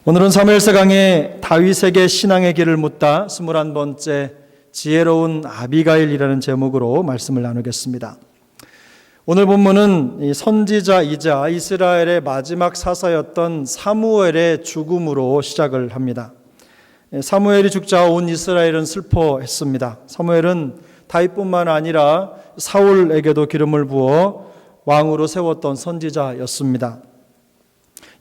오늘은 사무엘서 강의 다윗에게 신앙의 길을 묻다 21번째 지혜로운 아비가일이라는 제목으로 말씀을 나누겠습니다. 오늘 본문은 이 선지자이자 이스라엘의 마지막 사사였던 사무엘의 죽음으로 시작을 합니다. 사무엘이 죽자 온 이스라엘은 슬퍼했습니다. 사무엘은 다윗뿐만 아니라 사울에게도 기름을 부어 왕으로 세웠던 선지자였습니다.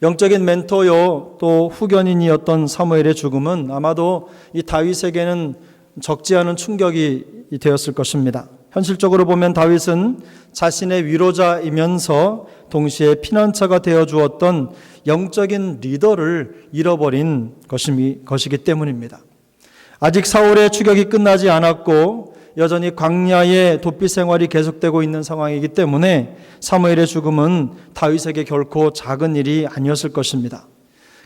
영적인 멘토요 또 후견인이었던 사무엘의 죽음은 아마도 이 다윗에게는 적지 않은 충격이 되었을 것입니다. 현실적으로 보면 다윗은 자신의 위로자이면서 동시에 피난처가 되어 주었던 영적인 리더를 잃어버린 것이기 때문입니다. 아직 사울의 추격이 끝나지 않았고 여전히 광야의 도피 생활이 계속되고 있는 상황이기 때문에 사무엘의 죽음은 다윗에게 결코 작은 일이 아니었을 것입니다.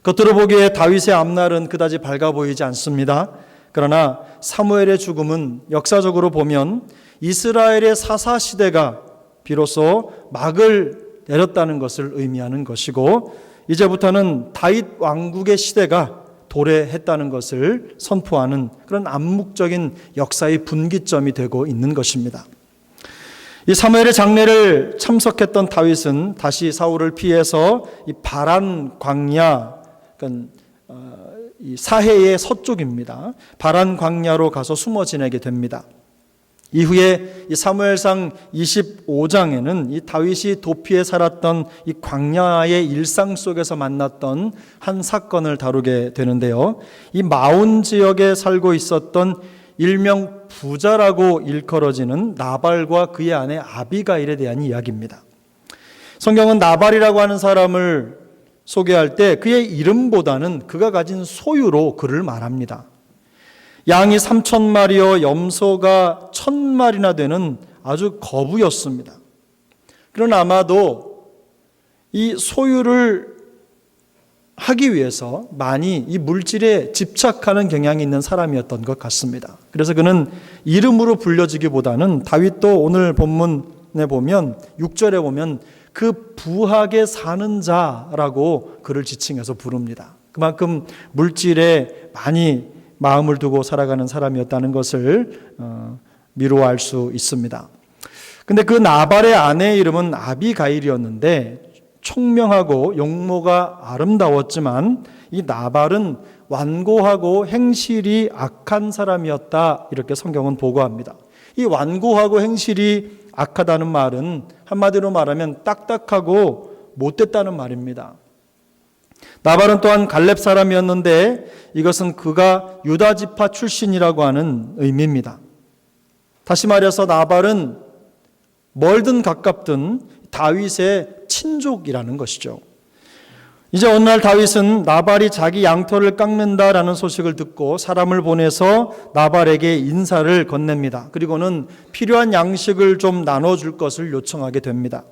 겉으로 보기에 다윗의 앞날은 그다지 밝아 보이지 않습니다. 그러나 사무엘의 죽음은 역사적으로 보면 이스라엘의 사사 시대가 비로소 막을 내렸다는 것을 의미하는 것이고, 이제부터는 다윗 왕국의 시대가 도래했다는 것을 선포하는 그런 암묵적인 역사의 분기점이 되고 있는 것입니다. 이 사무엘의 장례를 참석했던 다윗은 다시 사울을 피해서 이 바란 광야, 그러니까 이 사해의 서쪽입니다. 바란 광야로 가서 숨어 지내게 됩니다. 이후에 이 사무엘상 25장에는 이 다윗이 도피에 살았던 이 광야의 일상 속에서 만났던 한 사건을 다루게 되는데요. 이 마온 지역에 살고 있었던 일명 부자라고 일컬어지는 나발과 그의 아내 아비가일에 대한 이야기입니다. 성경은 나발이라고 하는 사람을 소개할 때 그의 이름보다는 그가 가진 소유로 그를 말합니다. 양이 3,000마리여 염소가 1,000마리나 되는 아주 거부였습니다. 그러나 아마도 이 소유를 하기 위해서 많이 이 물질에 집착하는 경향이 있는 사람이었던 것 같습니다. 그래서 그는 이름으로 불려지기보다는 다윗도 오늘 본문에 보면 6절에 보면 그 부하게 사는 자라고 그를 지칭해서 부릅니다. 그만큼 물질에 많이 마음을 두고 살아가는 사람이었다는 것을 미루어 알 수 있습니다. 근데 그 나발의 아내의 이름은 아비가일이었는데 총명하고 용모가 아름다웠지만 이 나발은 완고하고 행실이 악한 사람이었다, 이렇게 성경은 보고합니다. 이 완고하고 행실이 악하다는 말은 한마디로 말하면 딱딱하고 못됐다는 말입니다. 나발은 또한 갈렙 사람이었는데 이것은 그가 유다 지파 출신이라고 하는 의미입니다. 다시 말해서 나발은 멀든 가깝든 다윗의 친족이라는 것이죠. 이제 어느 날 다윗은 나발이 자기 양털을 깎는다라는 소식을 듣고 사람을 보내서 나발에게 인사를 건넵니다. 그리고는 필요한 양식을 좀 나눠줄 것을 요청하게 됩니다.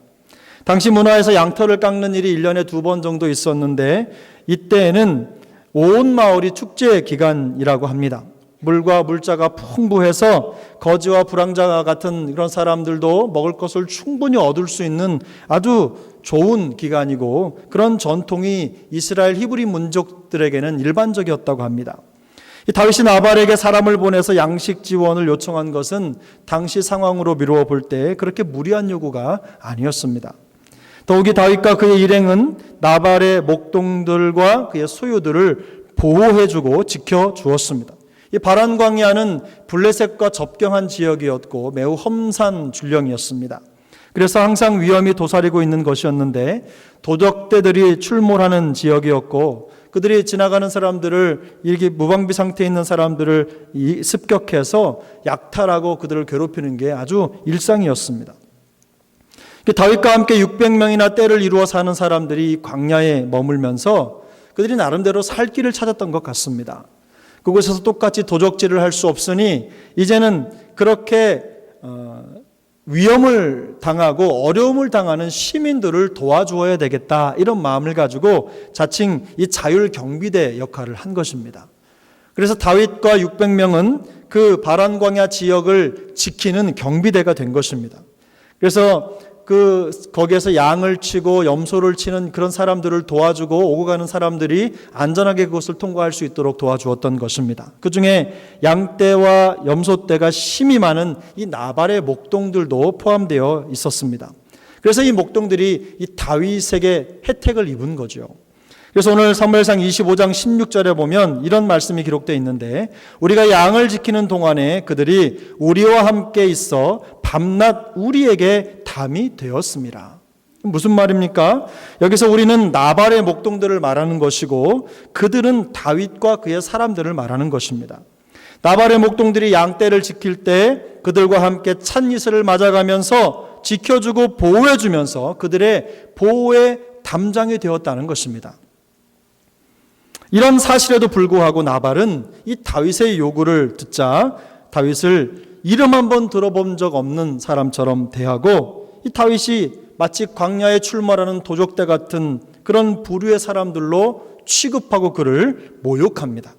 당시 문화에서 양털을 깎는 일이 1년에 2번 정도 있었는데 이때에는 온 마을이 축제 기간이라고 합니다. 물과 물자가 풍부해서 거지와 불황자 같은 그런 사람들도 먹을 것을 충분히 얻을 수 있는 아주 좋은 기간이고, 그런 전통이 이스라엘 히브리 민족들에게는 일반적이었다고 합니다. 이 다윗이 나발에게 사람을 보내서 양식 지원을 요청한 것은 당시 상황으로 미루어 볼 때 그렇게 무리한 요구가 아니었습니다. 더욱이 다윗과 그의 일행은 나발의 목동들과 그의 소유들을 보호해주고 지켜주었습니다. 이 바란 광야는 블레셋과 접경한 지역이었고 매우 험산 줄령이었습니다. 그래서 항상 위험이 도사리고 있는 것이었는데 도적대들이 출몰하는 지역이었고 그들이 지나가는 사람들을, 이렇게 무방비 상태에 있는 사람들을 습격해서 약탈하고 그들을 괴롭히는 게 아주 일상이었습니다. 다윗과 함께 600명이나 떼를 이루어 사는 사람들이 광야에 머물면서 그들이 나름대로 살 길을 찾았던 것 같습니다. 그곳에서 똑같이 도적질을 할 수 없으니 이제는 그렇게 위험을 당하고 어려움을 당하는 시민들을 도와주어야 되겠다, 이런 마음을 가지고 자칭 이 자율경비대 역할을 한 것입니다. 그래서 다윗과 600명은 그 바란 광야 지역을 지키는 경비대가 된 것입니다. 그래서 거기에서 양을 치고 염소를 치는 그런 사람들을 도와주고 오고 가는 사람들이 안전하게 그것을 통과할 수 있도록 도와주었던 것입니다. 그 중에 양떼와 염소떼가 심이 많은 이 나발의 목동들도 포함되어 있었습니다. 그래서 이 목동들이 이 다윗에게 혜택을 입은 거죠. 그래서 오늘 사무엘상 25장 16절에 보면 이런 말씀이 기록되어 있는데, 우리가 양을 지키는 동안에 그들이 우리와 함께 있어 밤낮 우리에게 담이 되었습니다. 무슨 말입니까? 여기서 우리는 나발의 목동들을 말하는 것이고 그들은 다윗과 그의 사람들을 말하는 것입니다. 나발의 목동들이 양떼를 지킬 때 그들과 함께 찬이슬을 맞아가면서 지켜주고 보호해주면서 그들의 보호의 담장이 되었다는 것입니다. 이런 사실에도 불구하고 나발은 이 다윗의 요구를 듣자 다윗을 이름 한번 들어본 적 없는 사람처럼 대하고, 이 다윗이 마치 광야에 출몰하는 도적대 같은 그런 부류의 사람들로 취급하고 그를 모욕합니다.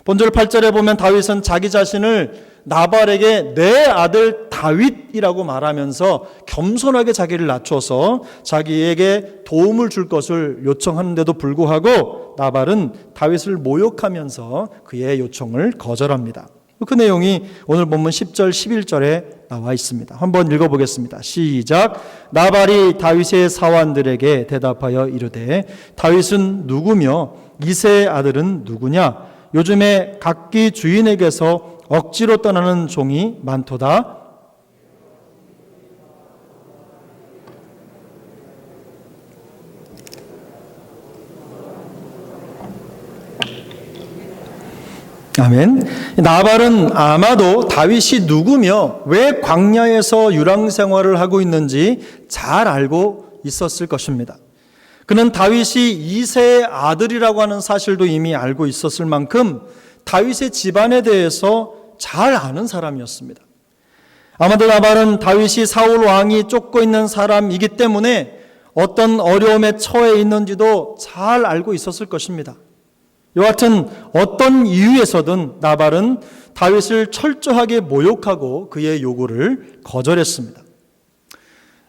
본절 8절에 보면 다윗은 자기 자신을 나발에게 내 아들 다윗이라고 말하면서 겸손하게 자기를 낮춰서 자기에게 도움을 줄 것을 요청하는데도 불구하고 나발은 다윗을 모욕하면서 그의 요청을 거절합니다. 그 내용이 오늘 본문 10절 11절에 나와 있습니다. 한번 읽어보겠습니다. 시작. 나발이 다윗의 사환들에게 대답하여 이르되 다윗은 누구며 이새의 아들은 누구냐? 요즘에 각기 주인에게서 억지로 떠나는 종이 많도다. 아멘. 나발은 아마도 다윗이 누구며 왜 광야에서 유랑 생활을 하고 있는지 잘 알고 있었을 것입니다. 그는 다윗이 이새의 아들이라고 하는 사실도 이미 알고 있었을 만큼 다윗의 집안에 대해서 잘 아는 사람이었습니다. 아마도 나발은 다윗이 사울 왕이 쫓고 있는 사람이기 때문에 어떤 어려움에 처해 있는지도 잘 알고 있었을 것입니다. 여하튼 어떤 이유에서든 나발은 다윗을 철저하게 모욕하고 그의 요구를 거절했습니다.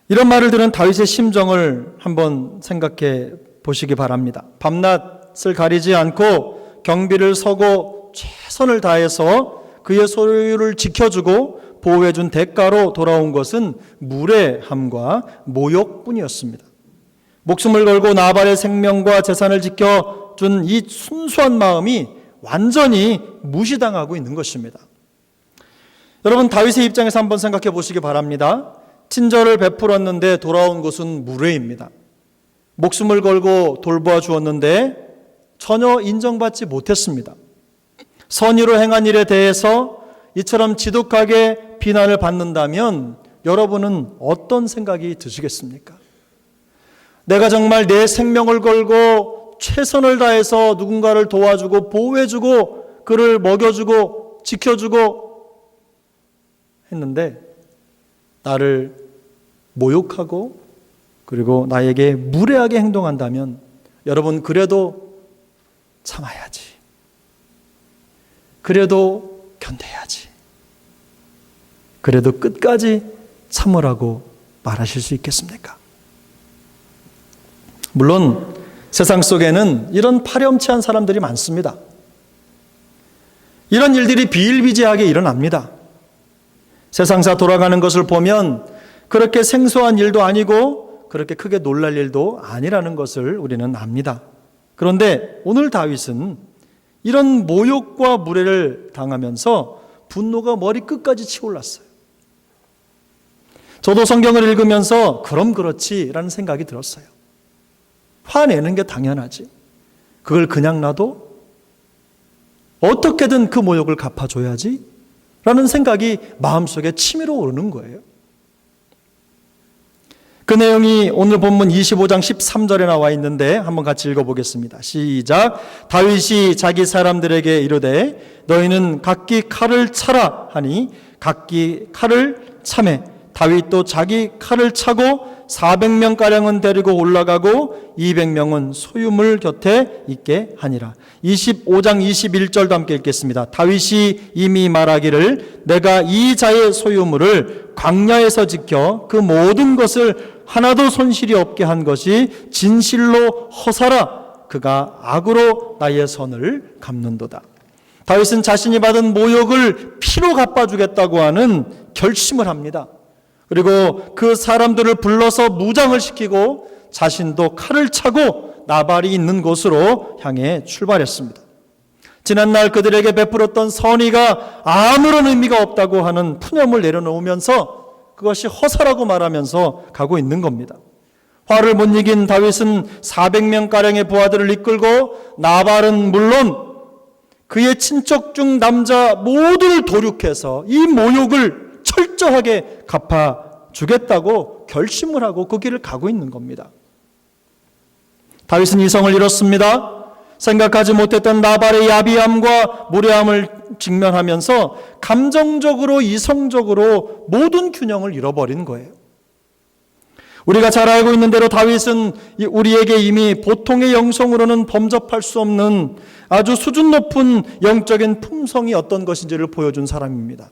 이런 말을 들은 다윗의 심정을 한번 생각해 보시기 바랍니다. 밤낮을 가리지 않고 경비를 서고 최선을 다해서 그의 소유를 지켜주고 보호해준 대가로 돌아온 것은 무례함과 모욕뿐이었습니다. 목숨을 걸고 나발의 생명과 재산을 지켜준 이 순수한 마음이 완전히 무시당하고 있는 것입니다. 여러분, 다윗의 입장에서 한번 생각해 보시기 바랍니다. 친절을 베풀었는데 돌아온 것은 무례입니다. 목숨을 걸고 돌보아 주었는데 전혀 인정받지 못했습니다. 선의로 행한 일에 대해서 이처럼 지독하게 비난을 받는다면 여러분은 어떤 생각이 드시겠습니까? 내가 정말 내 생명을 걸고 최선을 다해서 누군가를 도와주고 보호해주고 그를 먹여주고 지켜주고 했는데 나를 모욕하고 그리고 나에게 무례하게 행동한다면 여러분, 그래도 참아야지. 그래도 견뎌야지. 그래도 끝까지 참으라고 말하실 수 있겠습니까? 물론 세상 속에는 이런 파렴치한 사람들이 많습니다. 이런 일들이 비일비재하게 일어납니다. 세상사 돌아가는 것을 보면 그렇게 생소한 일도 아니고 그렇게 크게 놀랄 일도 아니라는 것을 우리는 압니다. 그런데 오늘 다윗은 이런 모욕과 무례를 당하면서 분노가 머리끝까지 치올랐어요. 저도 성경을 읽으면서 그럼 그렇지라는 생각이 들었어요. 화내는 게 당연하지. 그걸 그냥 놔도 어떻게든 그 모욕을 갚아줘야지 라는 생각이 마음속에 치밀어 오르는 거예요. 그 내용이 오늘 본문 25장 13절에 나와 있는데 한번 같이 읽어보겠습니다. 시작. 다윗이 자기 사람들에게 이르되 너희는 각기 칼을 차라 하니 각기 칼을 차매 다윗도 자기 칼을 차고 400명가량은 데리고 올라가고 200명은 소유물 곁에 있게 하니라. 25장 21절도 함께 읽겠습니다. 다윗이 이미 말하기를 내가 이 자의 소유물을 광야에서 지켜 그 모든 것을 하나도 손실이 없게 한 것이 진실로 허사라. 그가 악으로 나의 선을 갚는도다. 다윗은 자신이 받은 모욕을 피로 갚아주겠다고 하는 결심을 합니다. 그리고 그 사람들을 불러서 무장을 시키고 자신도 칼을 차고 나발이 있는 곳으로 향해 출발했습니다. 지난날 그들에게 베풀었던 선의가 아무런 의미가 없다고 하는 푸념을 내려놓으면서 그것이 허사라고 말하면서 가고 있는 겁니다. 화를 못 이긴 다윗은 400명가량의 부하들을 이끌고 나발은 물론 그의 친척 중 남자 모두를 도륙해서 이 모욕을 철저하게 갚아주겠다고 결심을 하고 그 길을 가고 있는 겁니다. 다윗은 이성을 잃었습니다. 생각하지 못했던 나발의 야비함과 무례함을 직면하면서 감정적으로 이성적으로 모든 균형을 잃어버린 거예요. 우리가 잘 알고 있는 대로 다윗은 우리에게 이미 보통의 영성으로는 범접할 수 없는 아주 수준 높은 영적인 품성이 어떤 것인지를 보여준 사람입니다.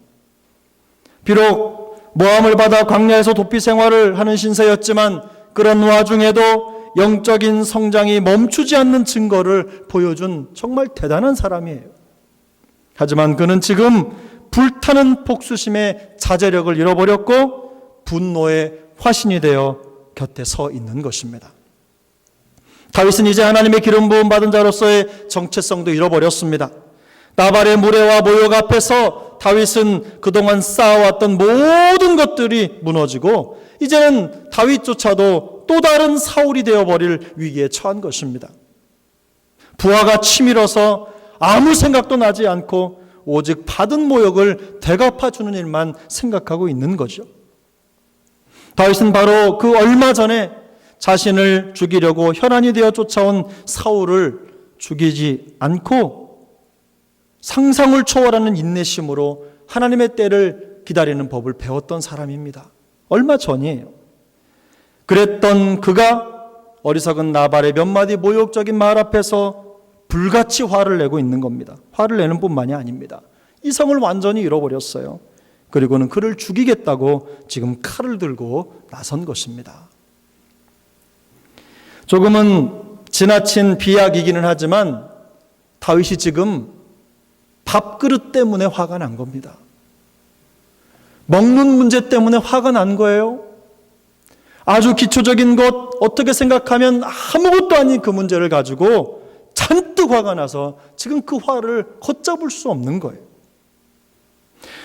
비록 모함을 받아 광야에서 도피 생활을 하는 신세였지만 그런 와중에도 영적인 성장이 멈추지 않는 증거를 보여준 정말 대단한 사람이에요. 하지만 그는 지금 불타는 복수심의 자제력을 잃어버렸고 분노의 화신이 되어 곁에 서 있는 것입니다. 다윗은 이제 하나님의 기름 부음 받은 자로서의 정체성도 잃어버렸습니다. 나발의 무례와 모욕 앞에서 다윗은 그동안 쌓아왔던 모든 것들이 무너지고 이제는 다윗조차도 또 다른 사울이 되어버릴 위기에 처한 것입니다. 부하가 치밀어서 아무 생각도 나지 않고 오직 받은 모욕을 되갚아주는 일만 생각하고 있는 거죠. 다윗은 바로 그 얼마 전에 자신을 죽이려고 혈안이 되어 쫓아온 사울을 죽이지 않고 상상을 초월하는 인내심으로 하나님의 때를 기다리는 법을 배웠던 사람입니다. 얼마 전이에요. 그랬던 그가 어리석은 나발의 몇 마디 모욕적인 말 앞에서 불같이 화를 내고 있는 겁니다. 화를 내는 뿐만이 아닙니다. 이성을 완전히 잃어버렸어요. 그리고는 그를 죽이겠다고 지금 칼을 들고 나선 것입니다. 조금은 지나친 비약이기는 하지만 다윗이 지금 밥그릇 때문에 화가 난 겁니다. 먹는 문제 때문에 화가 난 거예요. 아주 기초적인 것, 어떻게 생각하면 아무것도 아닌 그 문제를 가지고 잔뜩 화가 나서 지금 그 화를 걷잡을 수 없는 거예요.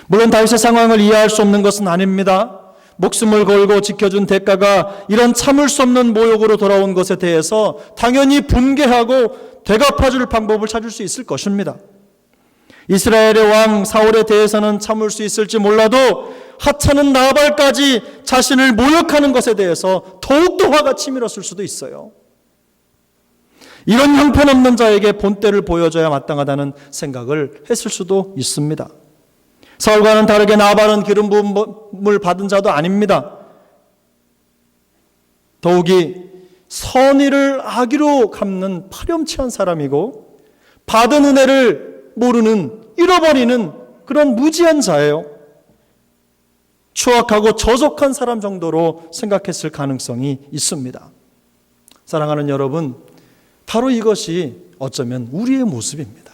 물론 다윗의 상황을 이해할 수 없는 것은 아닙니다. 목숨을 걸고 지켜준 대가가 이런 참을 수 없는 모욕으로 돌아온 것에 대해서 당연히 분개하고 되갚아줄 방법을 찾을 수 있을 것입니다. 이스라엘의 왕 사울에 대해서는 참을 수 있을지 몰라도 하찮은 나발까지 자신을 모욕하는 것에 대해서 더욱더 화가 치밀었을 수도 있어요. 이런 형편없는 자에게 본때를 보여줘야 마땅하다는 생각을 했을 수도 있습니다. 사울과는 다르게 나발은 기름 부음을 받은 자도 아닙니다. 더욱이 선의를 악의로 갚는 파렴치한 사람이고 받은 은혜를 모르는, 잃어버리는 그런 무지한 자예요. 추악하고 저속한 사람 정도로 생각했을 가능성이 있습니다. 사랑하는 여러분, 바로 이것이 어쩌면 우리의 모습입니다.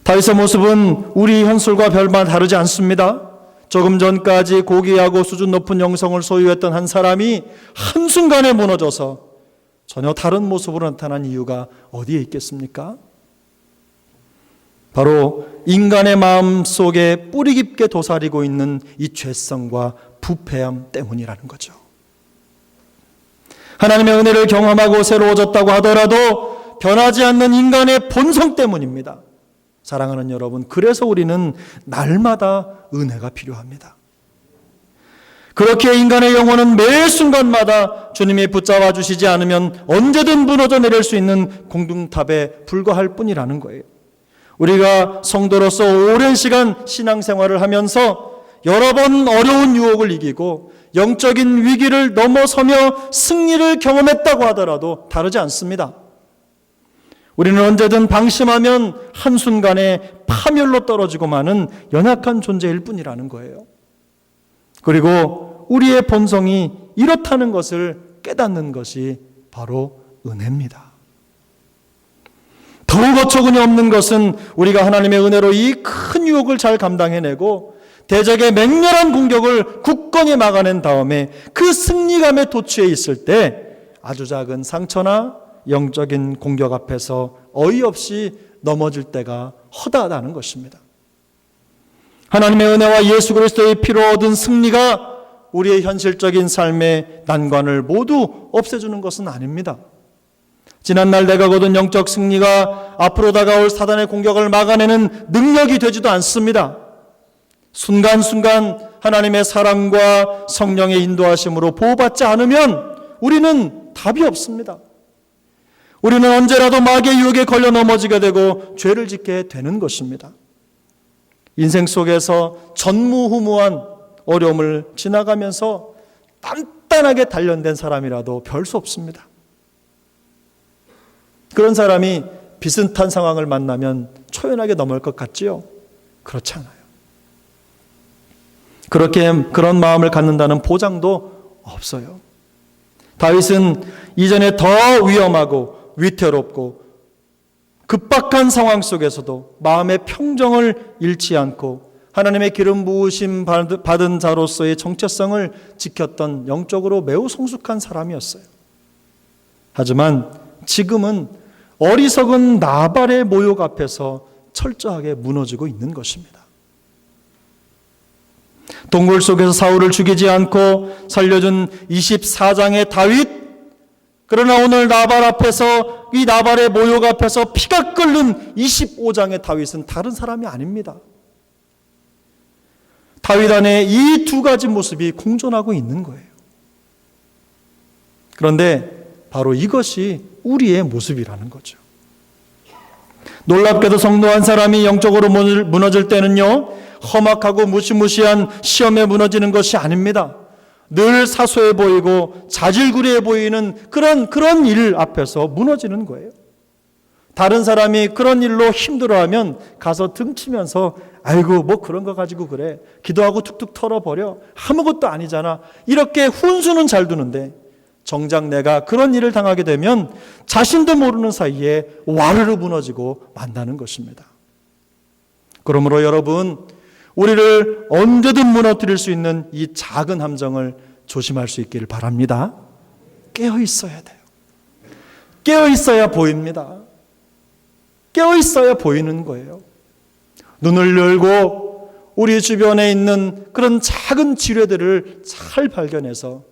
다윗의 모습은 우리 현실과 별반 다르지 않습니다. 조금 전까지 고귀하고 수준 높은 영성을 소유했던 한 사람이 한순간에 무너져서 전혀 다른 모습으로 나타난 이유가 어디에 있겠습니까? 바로 인간의 마음 속에 뿌리 깊게 도사리고 있는 이 죄성과 부패함 때문이라는 거죠. 하나님의 은혜를 경험하고 새로워졌다고 하더라도 변하지 않는 인간의 본성 때문입니다. 사랑하는 여러분, 그래서 우리는 날마다 은혜가 필요합니다. 그렇게 인간의 영혼은 매 순간마다 주님이 붙잡아 주시지 않으면 언제든 무너져 내릴 수 있는 공중탑에 불과할 뿐이라는 거예요. 우리가 성도로서 오랜 시간 신앙생활을 하면서 여러 번 어려운 유혹을 이기고 영적인 위기를 넘어서며 승리를 경험했다고 하더라도 다르지 않습니다. 우리는 언제든 방심하면 한순간에 파멸로 떨어지고 마는 연약한 존재일 뿐이라는 거예요. 그리고 우리의 본성이 이렇다는 것을 깨닫는 것이 바로 은혜입니다. 더욱 어처구니 없는 것은 우리가 하나님의 은혜로 이 큰 유혹을 잘 감당해내고 대적의 맹렬한 공격을 굳건히 막아낸 다음에 그 승리감에 도취해 있을 때 아주 작은 상처나 영적인 공격 앞에서 어이없이 넘어질 때가 허다하다는 것입니다. 하나님의 은혜와 예수 그리스도의 피로 얻은 승리가 우리의 현실적인 삶의 난관을 모두 없애주는 것은 아닙니다. 지난날 내가 거둔 영적 승리가 앞으로 다가올 사단의 공격을 막아내는 능력이 되지도 않습니다. 순간순간 하나님의 사랑과 성령의 인도하심으로 보호받지 않으면 우리는 답이 없습니다. 우리는 언제라도 마귀의 유혹에 걸려 넘어지게 되고 죄를 짓게 되는 것입니다. 인생 속에서 전무후무한 어려움을 지나가면서 단단하게 단련된 사람이라도 별 수 없습니다. 그런 사람이 비슷한 상황을 만나면 초연하게 넘어올 것 같지요? 그렇지 않아요. 그런 마음을 갖는다는 보장도 없어요. 다윗은 이전에 더 위험하고 위태롭고 급박한 상황 속에서도 마음의 평정을 잃지 않고 하나님의 기름 부으심 받은 자로서의 정체성을 지켰던 영적으로 매우 성숙한 사람이었어요. 하지만 지금은 어리석은 나발의 모욕 앞에서 철저하게 무너지고 있는 것입니다. 동굴 속에서 사울을 죽이지 않고 살려준 24장의 다윗, 그러나 오늘 나발 앞에서, 이 나발의 모욕 앞에서 피가 끓는 25장의 다윗은 다른 사람이 아닙니다. 다윗 안에 이 두 가지 모습이 공존하고 있는 거예요. 그런데 바로 이것이 우리의 모습이라는 거죠. 놀랍게도 성도 한 사람이 영적으로 무너질 때는요, 험악하고 무시무시한 시험에 무너지는 것이 아닙니다. 늘 사소해 보이고 자질구레해 보이는 그런 일 앞에서 무너지는 거예요. 다른 사람이 그런 일로 힘들어하면 가서 등치면서 아이고 뭐 그런 거 가지고 그래, 기도하고 툭툭 털어버려, 아무것도 아니잖아, 이렇게 훈수는 잘 두는데 정작 내가 그런 일을 당하게 되면 자신도 모르는 사이에 와르르 무너지고 만다는 것입니다. 그러므로 여러분, 우리를 언제든 무너뜨릴 수 있는 이 작은 함정을 조심할 수 있기를 바랍니다. 깨어 있어야 돼요. 깨어 있어야 보입니다. 깨어 있어야 보이는 거예요. 눈을 열고 우리 주변에 있는 그런 작은 지뢰들을 잘 발견해서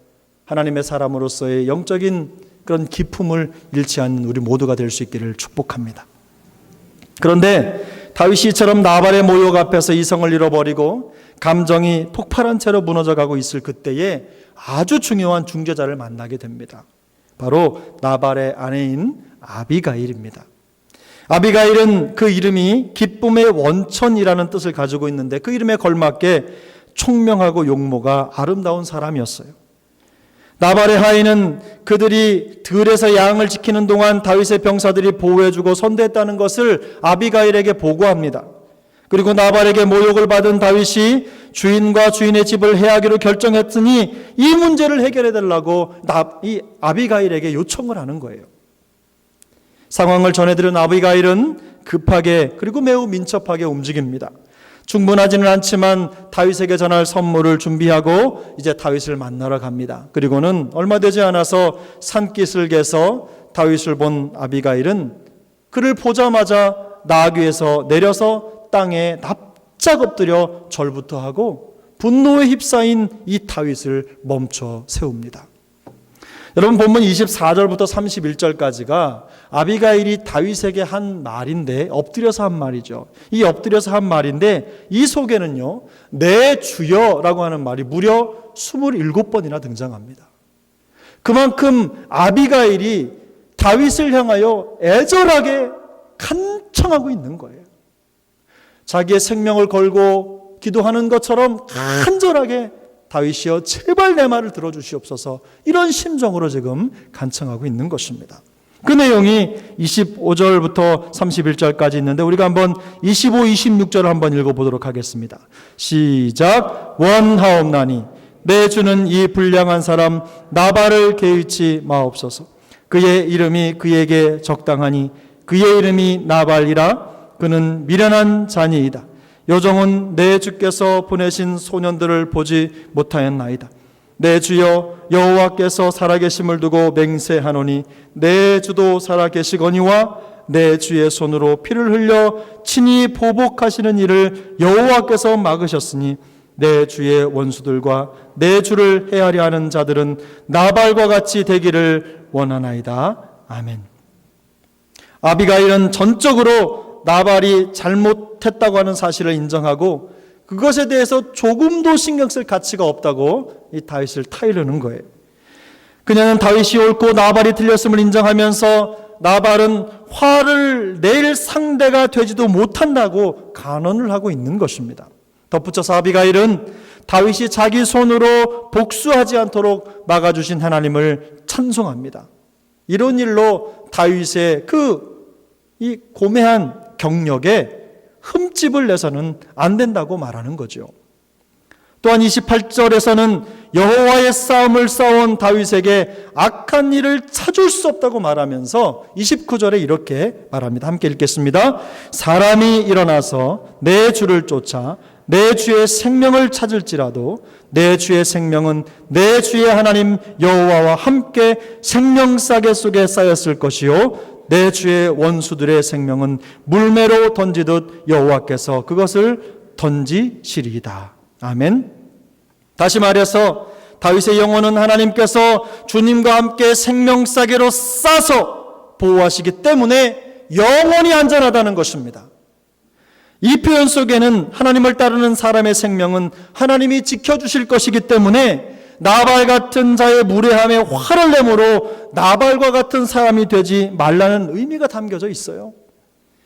하나님의 사람으로서의 영적인 그런 기품을 잃지 않는 우리 모두가 될 수 있기를 축복합니다. 그런데 다윗이 이처럼 나발의 모욕 앞에서 이성을 잃어버리고 감정이 폭발한 채로 무너져가고 있을 그때에 아주 중요한 중재자를 만나게 됩니다. 바로 나발의 아내인 아비가일입니다. 아비가일은 그 이름이 기쁨의 원천이라는 뜻을 가지고 있는데 그 이름에 걸맞게 총명하고 용모가 아름다운 사람이었어요. 나발의 하인은 그들이 들에서 양을 지키는 동안 다윗의 병사들이 보호해주고 선대했다는 것을 아비가일에게 보고합니다. 그리고 나발에게 모욕을 받은 다윗이 주인과 주인의 집을 해하기로 결정했으니 이 문제를 해결해달라고 이 아비가일에게 요청을 하는 거예요. 상황을 전해들은 아비가일은 급하게 그리고 매우 민첩하게 움직입니다. 충분하지는 않지만 다윗에게 전할 선물을 준비하고 이제 다윗을 만나러 갑니다. 그리고는 얼마 되지 않아서 산깃을 개서 다윗을 본 아비가일은 그를 보자마자 나귀에서 내려서 땅에 납작 엎드려 절부터 하고 분노에 휩싸인 이 다윗을 멈춰 세웁니다. 여러분, 본문 24절부터 31절까지가 아비가일이 다윗에게 한 말인데, 엎드려서 한 말이죠. 이 엎드려서 한 말인데 이 속에는요, 내 주여라고 하는 말이 무려 27번이나 등장합니다. 그만큼 아비가일이 다윗을 향하여 애절하게 간청하고 있는 거예요. 자기의 생명을 걸고 기도하는 것처럼 간절하게 다윗이여 제발 내 말을 들어주시옵소서, 이런 심정으로 지금 간청하고 있는 것입니다. 그 내용이 25절부터 31절까지 있는데 우리가 한번 25, 26절을 한번 읽어보도록 하겠습니다. 시작. 원하옵나니 내 주는 이 불량한 사람 나발을 개의치 마옵소서. 그의 이름이 그에게 적당하니 그의 이름이 나발이라. 그는 미련한 자니이다. 요정은 내 주께서 보내신 소년들을 보지 못하였나이다. 내 주여 여호와께서 살아계심을 두고 맹세하노니 내 주도 살아계시거니와 내 주의 손으로 피를 흘려 친히 보복하시는 일을 여호와께서 막으셨으니 내 주의 원수들과 내 주를 해하려 하는 자들은 나발과 같이 되기를 원하나이다. 아멘. 아비가일은 전적으로 나발이 잘못했다고 하는 사실을 인정하고 그것에 대해서 조금도 신경 쓸 가치가 없다고 이 다윗을 타이르는 거예요. 그녀는 다윗이 옳고 나발이 틀렸음을 인정하면서 나발은 화를 낼 상대가 되지도 못한다고 간언을 하고 있는 것입니다. 덧붙여서 아비가일은 다윗이 자기 손으로 복수하지 않도록 막아주신 하나님을 찬송합니다. 이런 일로 다윗의 이 고매한 경력에 흠집을 내서는 안 된다고 말하는 거죠. 또한 28절에서는 여호와의 싸움을 싸운 다윗에게 악한 일을 찾을 수 없다고 말하면서 29절에 이렇게 말합니다. 함께 읽겠습니다. 사람이 일어나서 내 주를 쫓아 내 주의 생명을 찾을지라도 내 주의 생명은 내 주의 하나님 여호와와 함께 생명싸개 속에 쌓였을 것이요 내 주의 원수들의 생명은 물매로 던지듯 여호와께서 그것을 던지시리이다. 아멘. 다시 말해서 다윗의 영혼은 하나님께서 주님과 함께 생명싸개로 싸서 보호하시기 때문에 영원히 안전하다는 것입니다. 이 표현 속에는 하나님을 따르는 사람의 생명은 하나님이 지켜주실 것이기 때문에 나발 같은 자의 무례함에 화를 내므로 나발과 같은 사람이 되지 말라는 의미가 담겨져 있어요.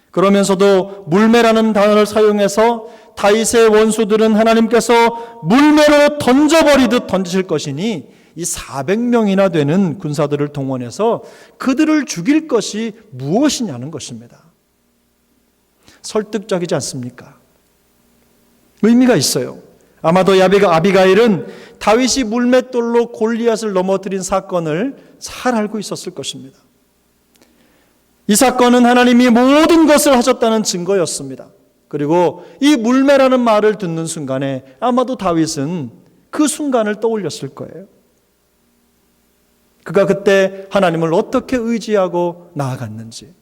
그러면서도 물매라는 단어를 사용해서 다윗의 원수들은 하나님께서 물매로 던져버리듯 던지실 것이니 이 400명이나 되는 군사들을 동원해서 그들을 죽일 것이 무엇이냐는 것입니다. 설득적이지 않습니까? 의미가 있어요. 아마도 아비가일은 다윗이 물맷돌로 골리앗을 넘어뜨린 사건을 잘 알고 있었을 것입니다. 이 사건은 하나님이 모든 것을 하셨다는 증거였습니다. 그리고 이 물매라는 말을 듣는 순간에 아마도 다윗은 그 순간을 떠올렸을 거예요. 그가 그때 하나님을 어떻게 의지하고 나아갔는지.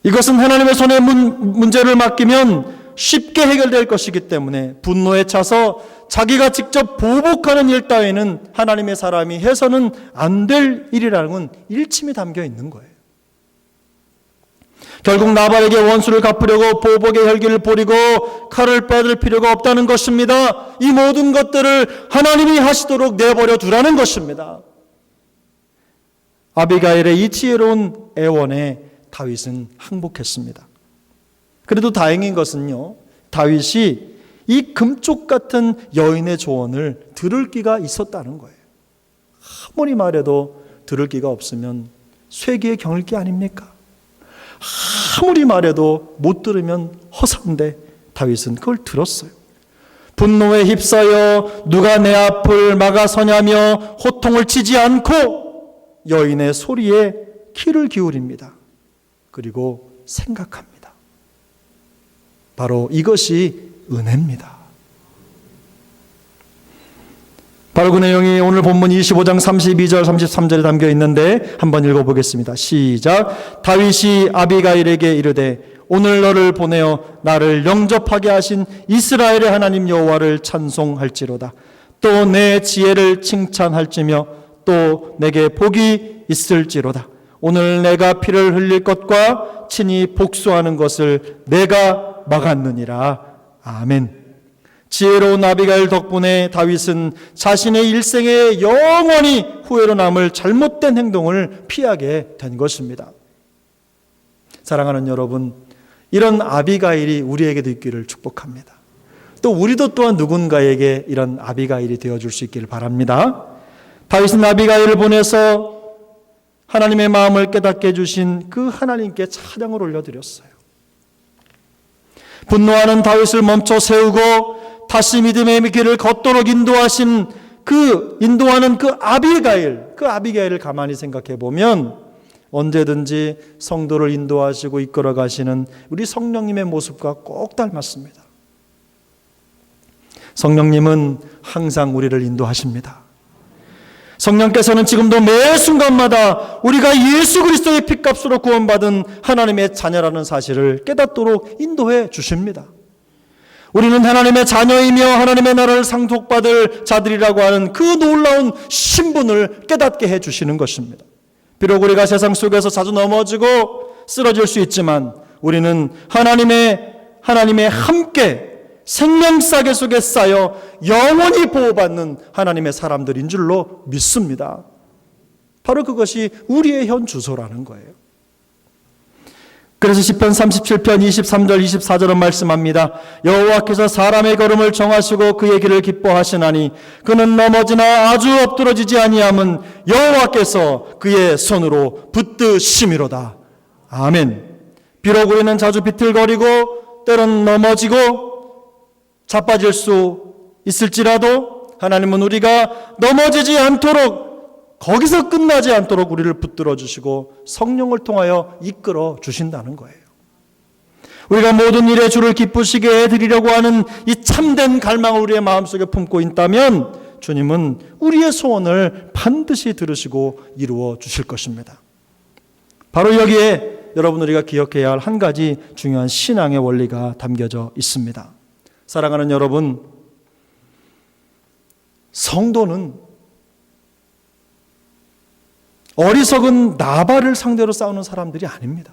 이것은 하나님의 손에 문제를 맡기면 쉽게 해결될 것이기 때문에 분노에 차서 자기가 직접 보복하는 일 따위는 하나님의 사람이 해서는 안 될 일이라는 건 일침이 담겨 있는 거예요. 결국 나발에게 원수를 갚으려고 보복의 혈기를 부리고 칼을 빼들 필요가 없다는 것입니다. 이 모든 것들을 하나님이 하시도록 내버려 두라는 것입니다. 아비가일의 이 지혜로운 애원에 다윗은 항복했습니다. 그래도 다행인 것은요, 다윗이 이 금쪽 같은 여인의 조언을 들을 기가 있었다는 거예요. 아무리 말해도 들을 기가 없으면 쇠기의 경을 기 아닙니까? 아무리 말해도 못 들으면 허사인데 다윗은 그걸 들었어요. 분노에 휩싸여 누가 내 앞을 막아서냐며 호통을 치지 않고 여인의 소리에 귀를 기울입니다. 그리고 생각합니다. 바로 이것이 은혜입니다. 바로 그 내용이 오늘 본문 25장 32절 33절에 담겨 있는데 한번 읽어보겠습니다. 시작. 다윗이 아비가일에게 이르되 오늘 너를 보내어 나를 영접하게 하신 이스라엘의 하나님 여호와를 찬송할지로다. 또 내 지혜를 칭찬할지며 또 내게 복이 있을지로다. 오늘 내가 피를 흘릴 것과 친히 복수하는 것을 내가 막았느니라. 아멘. 지혜로운 아비가일 덕분에 다윗은 자신의 일생에 영원히 후회로 남을 잘못된 행동을 피하게 된 것입니다. 사랑하는 여러분, 이런 아비가일이 우리에게도 있기를 축복합니다. 또 우리도 또한 누군가에게 이런 아비가일이 되어줄 수 있기를 바랍니다. 다윗은 아비가일을 보내서 하나님의 마음을 깨닫게 해주신 그 하나님께 찬양을 올려드렸어요. 분노하는 다윗을 멈춰 세우고 다시 믿음의 길을 걷도록 인도하신 인도하는 그 아비가일을 가만히 생각해 보면 언제든지 성도를 인도하시고 이끌어 가시는 우리 성령님의 모습과 꼭 닮았습니다. 성령님은 항상 우리를 인도하십니다. 성령께서는 지금도 매 순간마다 우리가 예수 그리스도의 피값으로 구원받은 하나님의 자녀라는 사실을 깨닫도록 인도해 주십니다. 우리는 하나님의 자녀이며 하나님의 나라를 상속받을 자들이라고 하는 그 놀라운 신분을 깨닫게 해 주시는 것입니다. 비록 우리가 세상 속에서 자주 넘어지고 쓰러질 수 있지만 우리는 하나님의 함께 생명싸개 속에 쌓여 영원히 보호받는 하나님의 사람들인 줄로 믿습니다. 바로 그것이 우리의 현 주소라는 거예요. 그래서 시편 37편 23절 24절은 말씀합니다. 여호와께서 사람의 걸음을 정하시고 그의 길을 기뻐하시나니 그는 넘어지나 아주 엎드러지지 아니함은 여호와께서 그의 손으로 붙드심이로다. 아멘. 비록 우리는 자주 비틀거리고 때론 넘어지고 자빠질 수 있을지라도 하나님은 우리가 넘어지지 않도록 거기서 끝나지 않도록 우리를 붙들어 주시고 성령을 통하여 이끌어 주신다는 거예요. 우리가 모든 일에 주를 기쁘시게 해드리려고 하는 이 참된 갈망을 우리의 마음속에 품고 있다면 주님은 우리의 소원을 반드시 들으시고 이루어 주실 것입니다. 바로 여기에 여러분 우리가 기억해야 할 한 가지 중요한 신앙의 원리가 담겨져 있습니다. 사랑하는 여러분, 성도는 어리석은 나발을 상대로 싸우는 사람들이 아닙니다.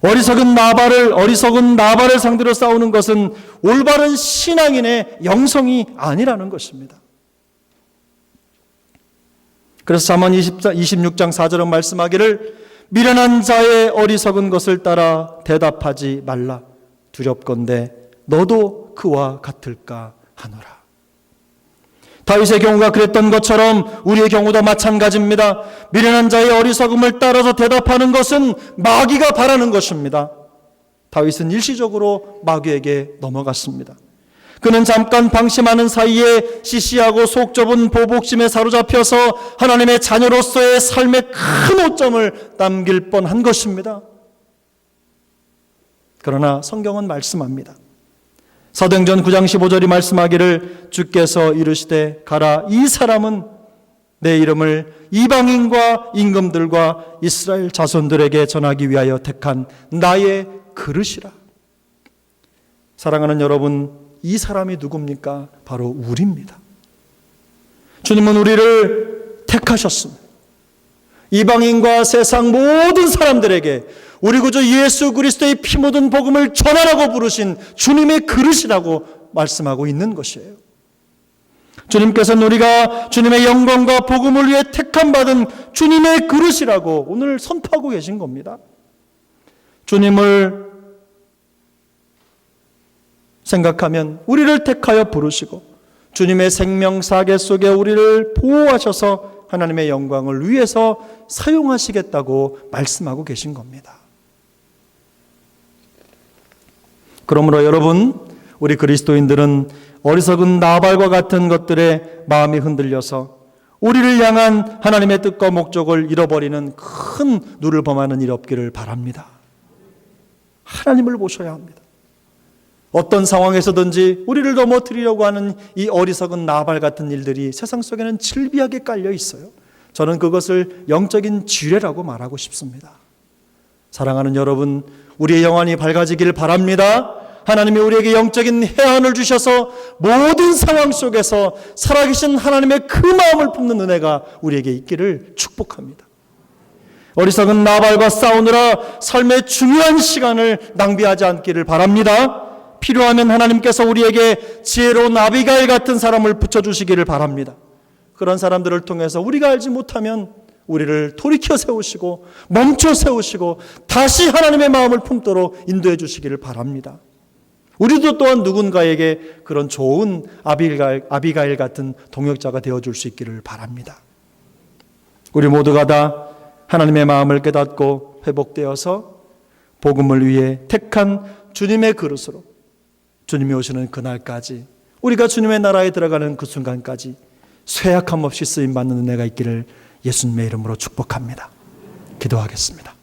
어리석은 나발을 상대로 싸우는 것은 올바른 신앙인의 영성이 아니라는 것입니다. 그래서 잠언 26장 4절은 말씀하기를 미련한 자의 어리석은 것을 따라 대답하지 말라. 두렵건대 너도 그와 같을까 하노라. 다윗의 경우가 그랬던 것처럼 우리의 경우도 마찬가지입니다. 미련한 자의 어리석음을 따라서 대답하는 것은 마귀가 바라는 것입니다. 다윗은 일시적으로 마귀에게 넘어갔습니다. 그는 잠깐 방심하는 사이에 시시하고 속 좁은 보복심에 사로잡혀서 하나님의 자녀로서의 삶의 큰 오점을 남길 뻔한 것입니다. 그러나 성경은 말씀합니다. 사도행전 9장 15절이 말씀하기를 주께서 이르시되 가라 이 사람은 내 이름을 이방인과 임금들과 이스라엘 자손들에게 전하기 위하여 택한 나의 그릇이라. 사랑하는 여러분, 이 사람이 누굽니까? 바로 우리입니다. 주님은 우리를 택하셨습니다. 이방인과 세상 모든 사람들에게 우리 구주 예수 그리스도의 피 묻은 복음을 전하라고 부르신 주님의 그릇이라고 말씀하고 있는 것이에요. 주님께서는 우리가 주님의 영광과 복음을 위해 택함받은 주님의 그릇이라고 오늘 선포하고 계신 겁니다. 주님을 생각하면 우리를 택하여 부르시고 주님의 생명사계 속에 우리를 보호하셔서 하나님의 영광을 위해서 사용하시겠다고 말씀하고 계신 겁니다. 그러므로 여러분, 우리 그리스도인들은 어리석은 나발과 같은 것들에 마음이 흔들려서 우리를 향한 하나님의 뜻과 목적을 잃어버리는 큰 누를 범하는 일 없기를 바랍니다. 하나님을 보셔야 합니다. 어떤 상황에서든지 우리를 넘어뜨리려고 하는 이 어리석은 나발 같은 일들이 세상 속에는 질비하게 깔려 있어요. 저는 그것을 영적인 지뢰라고 말하고 싶습니다. 사랑하는 여러분, 우리의 영안이 밝아지길 바랍니다. 하나님이 우리에게 영적인 해안을 주셔서 모든 상황 속에서 살아계신 하나님의 그 마음을 품는 은혜가 우리에게 있기를 축복합니다. 어리석은 나발과 싸우느라 삶의 중요한 시간을 낭비하지 않기를 바랍니다. 필요하면 하나님께서 우리에게 지혜로운 아비가일 같은 사람을 붙여주시기를 바랍니다. 그런 사람들을 통해서 우리가 알지 못하면 우리를 돌이켜 세우시고 멈춰 세우시고 다시 하나님의 마음을 품도록 인도해 주시기를 바랍니다. 우리도 또한 누군가에게 그런 좋은 아비가일 같은 동역자가 되어줄 수 있기를 바랍니다. 우리 모두가 다 하나님의 마음을 깨닫고 회복되어서 복음을 위해 택한 주님의 그릇으로 주님이 오시는 그날까지, 우리가 주님의 나라에 들어가는 그 순간까지 쇠약함 없이 쓰임받는 은혜가 있기를 예수님의 이름으로 축복합니다. 기도하겠습니다.